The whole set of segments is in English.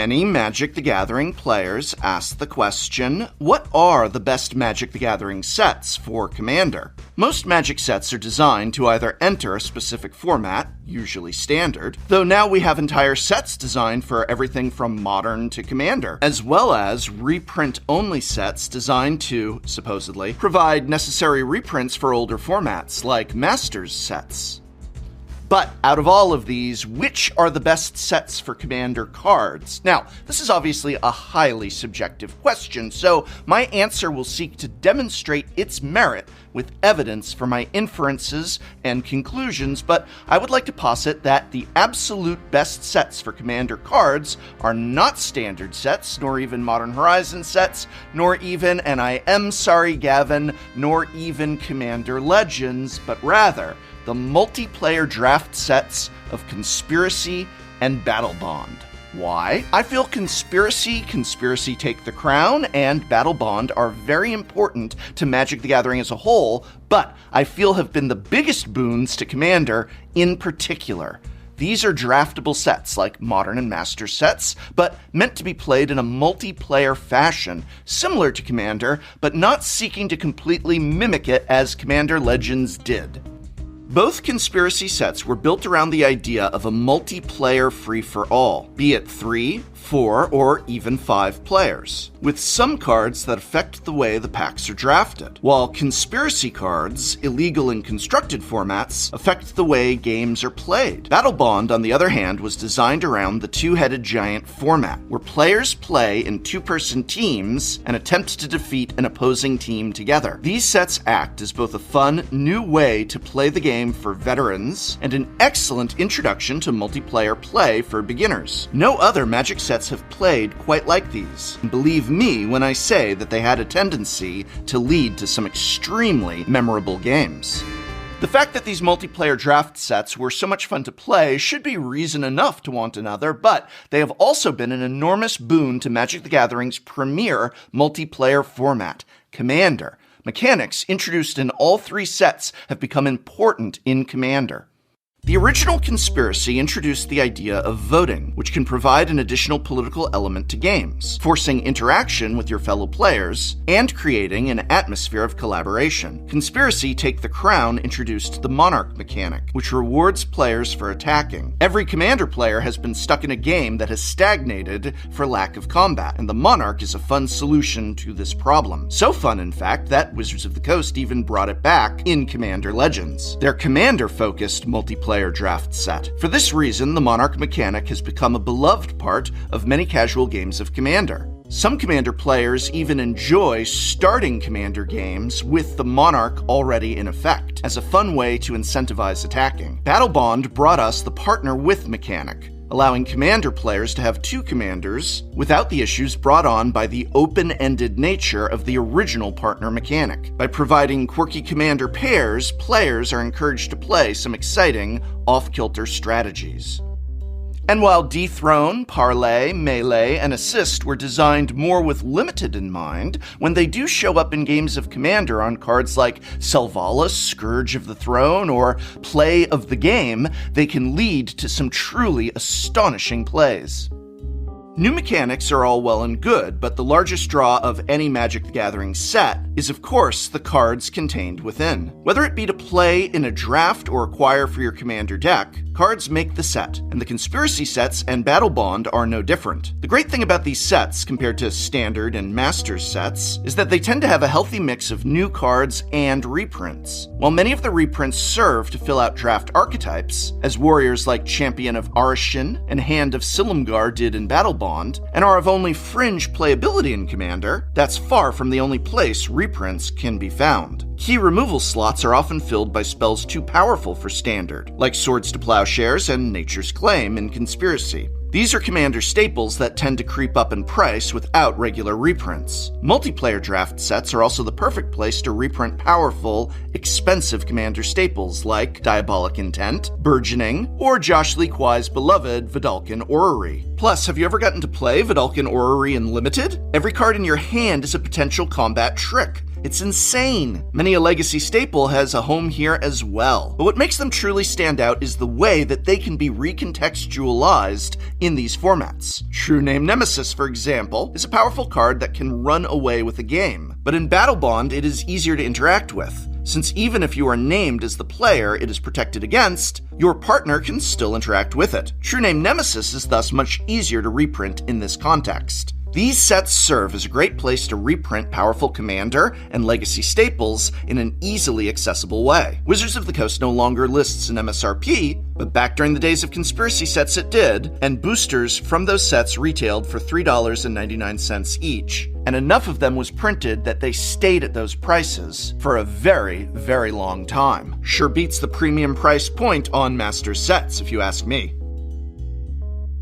Many Magic the Gathering players ask the question, what are the best Magic the Gathering sets for Commander? Most Magic sets are designed to either enter a specific format, usually Standard, though now we have entire sets designed for everything from Modern to Commander, as well as reprint-only sets designed to, supposedly, provide necessary reprints for older formats, like Masters sets. But out of all of these, which are the best sets for Commander cards? Now, this is obviously a highly subjective question, so my answer will seek to demonstrate its merit with evidence for my inferences and conclusions, but I would like to posit that the absolute best sets for Commander cards are not Standard sets, nor even Modern Horizon sets, nor even, and I am sorry Gavin, nor even Commander Legends, but rather the multiplayer draft sets of Conspiracy and Battlebond. Why? I feel Conspiracy Take the Crown, and Battlebond are very important to Magic the Gathering as a whole, but I feel have been the biggest boons to Commander in particular. These are draftable sets like Modern and Master sets, but meant to be played in a multiplayer fashion, similar to Commander, but not seeking to completely mimic it as Commander Legends did. Both Conspiracy sets were built around the idea of a multiplayer free-for-all, be it 3, 4, or even 5 players, with some cards that affect the way the packs are drafted, while Conspiracy cards, illegal in constructed formats, affect the way games are played. Battlebond, on the other hand, was designed around the two-headed giant format, where players play in two-person teams and attempt to defeat an opposing team together. These sets act as both a fun, new way to play the game for veterans and an excellent introduction to multiplayer play for beginners. No other Magic sets have played quite like these, and believe me when I say that they had a tendency to lead to some extremely memorable games. The fact that these multiplayer draft sets were so much fun to play should be reason enough to want another, but they have also been an enormous boon to Magic the Gathering's premier multiplayer format, Commander. Mechanics introduced in all 3 sets have become important in Commander. The original Conspiracy introduced the idea of voting, which can provide an additional political element to games, forcing interaction with your fellow players, and creating an atmosphere of collaboration. Conspiracy Take the Crown introduced the Monarch mechanic, which rewards players for attacking. Every Commander player has been stuck in a game that has stagnated for lack of combat, and the Monarch is a fun solution to this problem. So fun, in fact, that Wizards of the Coast even brought it back in Commander Legends, their Commander-focused multiplayer draft set. For this reason, the Monarch mechanic has become a beloved part of many casual games of Commander. Some Commander players even enjoy starting Commander games with the Monarch already in effect, as a fun way to incentivize attacking. Battlebond brought us the Partner With mechanic, allowing Commander players to have 2 commanders without the issues brought on by the open-ended nature of the original partner mechanic. By providing quirky Commander pairs, players are encouraged to play some exciting, off-kilter strategies. And while Dethrone, Parlay, Melee, and Assist were designed more with limited in mind, when they do show up in games of Commander on cards like Selvala, Scourge of the Throne, or Play of the Game, they can lead to some truly astonishing plays. New mechanics are all well and good, but the largest draw of any Magic the Gathering set is, of course, the cards contained within. Whether it be to play in a draft or acquire for your Commander deck, cards make the set, and the Conspiracy sets and Battlebond are no different. The great thing about these sets, compared to Standard and Masters sets, is that they tend to have a healthy mix of new cards and reprints. While many of the reprints serve to fill out draft archetypes, as warriors like Champion of Arishin and Hand of Silumgar did in Battlebond, and are of only fringe playability in Commander, that's far from the only place reprints can be found. Key removal slots are often filled by spells too powerful for Standard, like Swords to Plowshares and Nature's Claim in Conspiracy. These are Commander staples that tend to creep up in price without regular reprints. Multiplayer draft sets are also the perfect place to reprint powerful, expensive Commander staples like Diabolic Intent, Burgeoning, or Josh Lee Kwai's beloved Vedalken Orrery. Plus, have you ever gotten to play Vedalken Orrery in Limited? Every card in your hand is a potential combat trick, It's insane. Many a legacy staple has a home here as well. But what makes them truly stand out is the way that they can be recontextualized in these formats. True Name Nemesis, for example, is a powerful card that can run away with a game. But in Battlebond, it is easier to interact with, since even if you are named as the player it is protected against, your partner can still interact with it. True Name Nemesis is thus much easier to reprint in this context. These sets serve as a great place to reprint powerful Commander and Legacy staples in an easily accessible way. Wizards of the Coast no longer lists an MSRP, but back during the days of conspiracy sets it did, and boosters from those sets retailed for $3.99 each. And enough of them was printed that they stayed at those prices for a very, very long time. Sure beats the premium price point on master sets, if you ask me.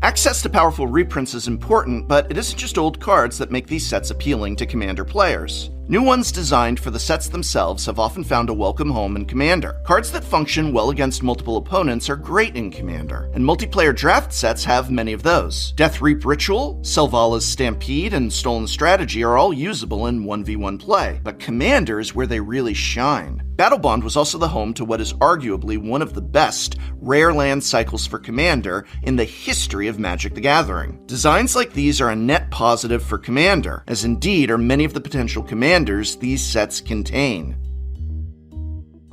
Access to powerful reprints is important, but it isn't just old cards that make these sets appealing to Commander players. New ones designed for the sets themselves have often found a welcome home in Commander. Cards that function well against multiple opponents are great in Commander, and multiplayer draft sets have many of those. Death Reap Ritual, Selvalla's Stampede, and Stolen Strategy are all usable in 1v1 play, but Commander is where they really shine. Battlebond was also the home to what is arguably one of the best rare land cycles for Commander in the history of Magic the Gathering. Designs like these are a net positive for Commander, as indeed are many of the potential Commanders these sets contain.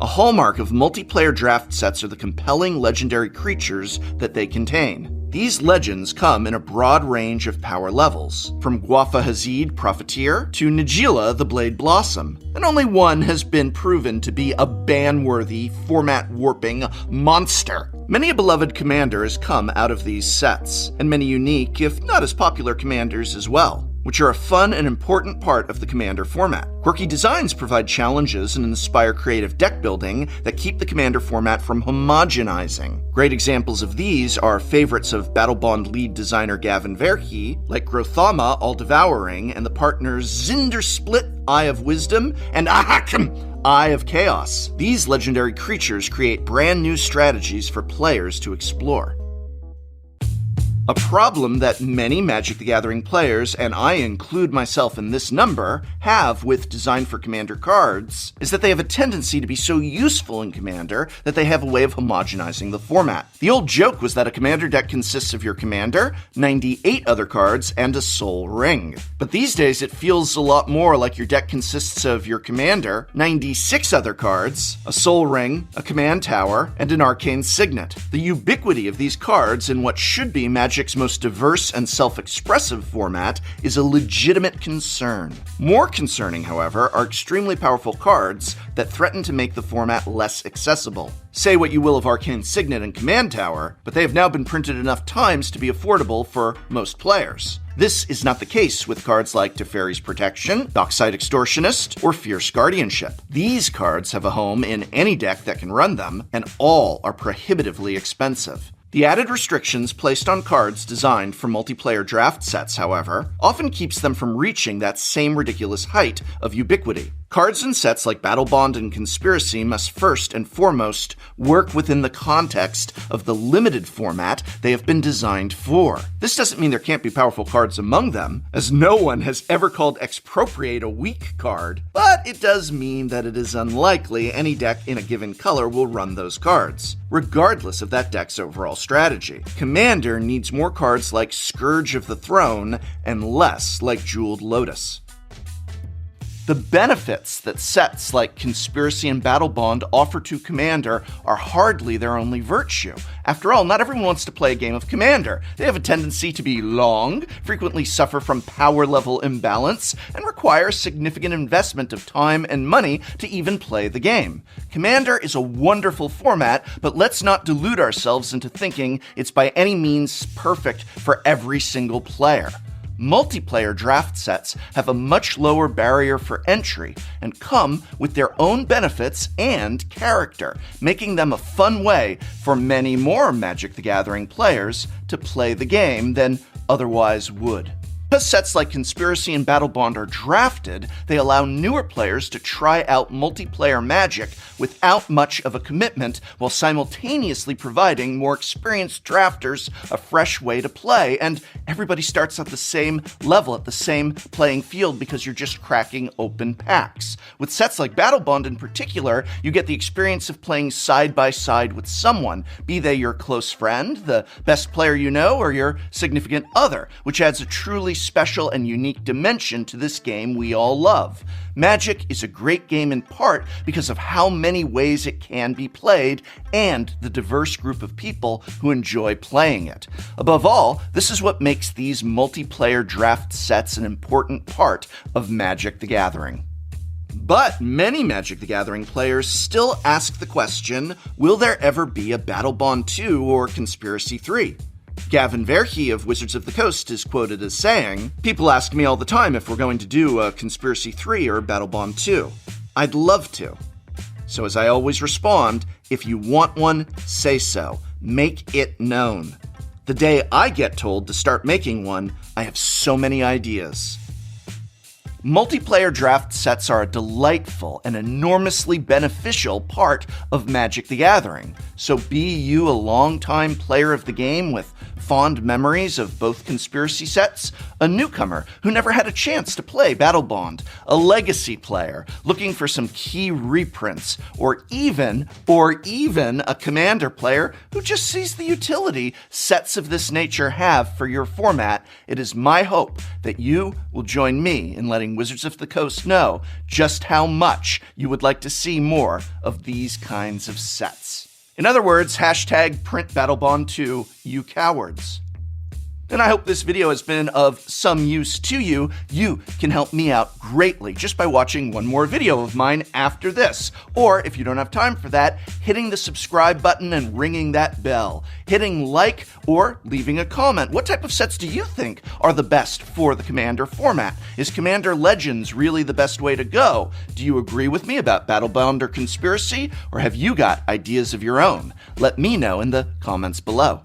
A hallmark of multiplayer draft sets are the compelling legendary creatures that they contain. These legends come in a broad range of power levels, from Guafa Hazid Profiteer to Najeela the Blade Blossom, and only one has been proven to be a ban-worthy, format-warping monster. Many a beloved commander has come out of these sets, and many unique, if not as popular commanders as well, which are a fun and important part of the Commander format. Quirky designs provide challenges and inspire creative deck building that keep the Commander format from homogenizing. Great examples of these are favorites of Battlebond lead designer Gavin Verhey, like Grothama All-Devouring, and the partners Zindersplit Eye of Wisdom and Eye of Chaos. These legendary creatures create brand new strategies for players to explore. A problem that many Magic the Gathering players, and I include myself in this number, have with Design for Commander cards is that they have a tendency to be so useful in Commander that they have a way of homogenizing the format. The old joke was that a Commander deck consists of your Commander, 98 other cards, and a Soul Ring. But these days it feels a lot more like your deck consists of your Commander, 96 other cards, a Soul Ring, a Command Tower, and an Arcane Signet. The ubiquity of these cards in what should be Magic's most diverse and self-expressive format is a legitimate concern. More concerning, however, are extremely powerful cards that threaten to make the format less accessible. Say what you will of Arcane Signet and Command Tower, but they have now been printed enough times to be affordable for most players. This is not the case with cards like Teferi's Protection, Dockside Extortionist, or Fierce Guardianship. These cards have a home in any deck that can run them, and all are prohibitively expensive. The added restrictions placed on cards designed for multiplayer draft sets, however, often keeps them from reaching that same ridiculous height of ubiquity. Cards and sets like Battlebond and Conspiracy must first and foremost work within the context of the limited format they have been designed for. This doesn't mean there can't be powerful cards among them, as no one has ever called Expropriate a weak card, but it does mean that it is unlikely any deck in a given color will run those cards, regardless of that deck's overall strategy. Commander needs more cards like Scourge of the Throne and less like Jeweled Lotus. The benefits that sets like Conspiracy and Battlebond offer to Commander are hardly their only virtue. After all, not everyone wants to play a game of Commander. They have a tendency to be long, frequently suffer from power level imbalance, and require significant investment of time and money to even play the game. Commander is a wonderful format, but let's not delude ourselves into thinking it's by any means perfect for every single player. Multiplayer draft sets have a much lower barrier for entry and come with their own benefits and character, making them a fun way for many more Magic the Gathering players to play the game than otherwise would. Because sets like Conspiracy and Battlebond are drafted, they allow newer players to try out multiplayer Magic without much of a commitment, while simultaneously providing more experienced drafters a fresh way to play, and everybody starts at the same level, at the same playing field, because you're just cracking open packs. With sets like Battlebond in particular, you get the experience of playing side by side with someone, be they your close friend, the best player you know, or your significant other, which adds a truly special and unique dimension to this game we all love. Magic is a great game in part because of how many ways it can be played and the diverse group of people who enjoy playing it. Above all, this is what makes these multiplayer draft sets an important part of Magic the Gathering. But many Magic the Gathering players still ask the question, will there ever be a Battlebond 2 or Conspiracy 3? Gavin Verhey of Wizards of the Coast is quoted as saying, "People ask me all the time if we're going to do a Conspiracy 3 or a Battlebond 2. I'd love to. So as I always respond, if you want one, say so. Make it known. The day I get told to start making one, I have so many ideas." Multiplayer draft sets are a delightful and enormously beneficial part of Magic the Gathering. So be you a longtime player of the game with fond memories of both Conspiracy sets, a newcomer who never had a chance to play Battlebond, a legacy player looking for some key reprints, or even a Commander player who just sees the utility sets of this nature have for your format, it is my hope that you will join me in letting Wizards of the Coast know just how much you would like to see more of these kinds of sets. In other words, hashtag print Battlebond 2, you cowards. And I hope this video has been of some use to you. You can help me out greatly just by watching one more video of mine after this. Or if you don't have time for that, hitting the subscribe button and ringing that bell. Hitting like or leaving a comment. What type of sets do you think are the best for the Commander format? Is Commander Legends really the best way to go? Do you agree with me about Battlebond or Conspiracy? Or have you got ideas of your own? Let me know in the comments below.